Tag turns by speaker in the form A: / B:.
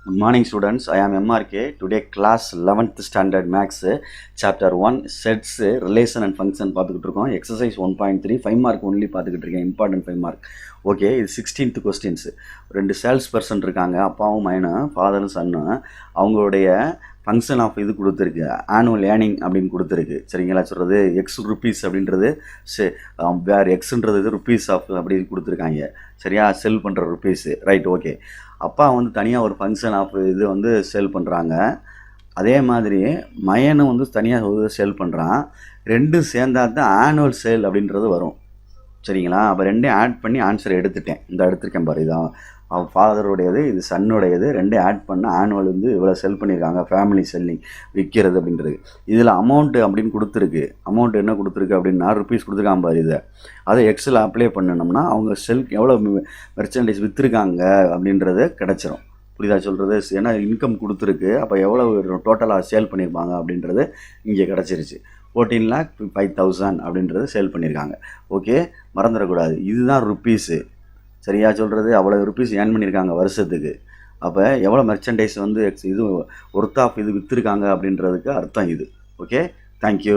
A: Good morning students, I am MRK. Today class 11th standard maths chapter 1 sets relation and function பார்த்துக்கிட்டு இருக்கோம். exercise 1.3 5 mark only பார்த்துக்கிட்டு இருக்கேன். important 5 mark. Okay, இது 16th questions. ரெண்டு sales person இருக்காங்க, அப்பாவும் மைனும், ஃபாதரும் சன்னும். அவங்களுடைய ஃபங்க்ஷன் ஆஃப் இது கொடுத்துருக்கு, ஆனுவல் ஏர்னிங் அப்படின்னு கொடுத்துருக்கு. சரிங்களா? சொல்கிறது எக்ஸ் ருப்பீஸ் அப்படின்றது வேறு எக்ஸுன்றது ருப்பீஸ் ஆஃப் அப்படின்னு கொடுத்துருக்காங்க. சரியா? செல் பண்ணுற ருப்பீஸு. Right, okay. அப்பா வந்து தனியாக ஒரு ஃபங்க்ஷன் ஆஃப் இது வந்து சேல் பண்ணுறாங்க. அதே மாதிரி மயனும் வந்து தனியாக சேல் பண்ணுறான். ரெண்டும் சேர்ந்தா தான் ஆனுவல் சேல் அப்படின்றது வரும். சரிங்களா? அப்போ ரெண்டையும் ஆட் பண்ணி ஆன்சர் எடுத்துட்டேன். இந்த எடுத்திருக்கேன் பாரு, இதான் அவன் ஃபாதருடையது, இது சன்னுடையது. ரெண்டையும் ஆட் பண்ண ஆனுவல் வந்து இவ்வளோ செல் பண்ணியிருக்காங்க, ஃபேமிலி செல்லிங் விற்கிறது அப்படின்றது. இதில் அமௌண்ட்டு அப்படின்னு கொடுத்துருக்கு. அமௌண்ட் என்ன கொடுத்துருக்கு அப்படின்னா ருப்பீஸ் கொடுத்துருக்கான் பாரு. இதை அதை எக்ஸில் அப்ளை பண்ணணும்னா அவங்க எவ்வளோ மெர்ச்சன்டைஸ் விற்றுருக்காங்க அப்படின்றது கிடச்சிரும். புரியுதா சொல்கிறது? ஏன்னா இன்கம் கொடுத்துருக்கு, அப்போ எவ்வளோ டோட்டலாக சேல் பண்ணியிருப்பாங்க அப்படின்றது இங்கே கிடச்சிருச்சு. 14,05,000 அப்படின்றது சேல் பண்ணியிருக்காங்க. ஓகே, மறந்துடக்கூடாது. இதுதான் ருப்பீஸு. சரியா சொல்கிறது? அவ்வளோ ருப்பீஸ் ஏர்ன் பண்ணியிருக்காங்க வருஷத்துக்கு. அப்போ எவ்வளோ மெர்ச்சன்டைஸ் வந்து இது ஒர்த் ஆஃப் இது விற்றுருக்காங்க அப்படின்றதுக்கு அர்த்தம் இது. Okay, thank you.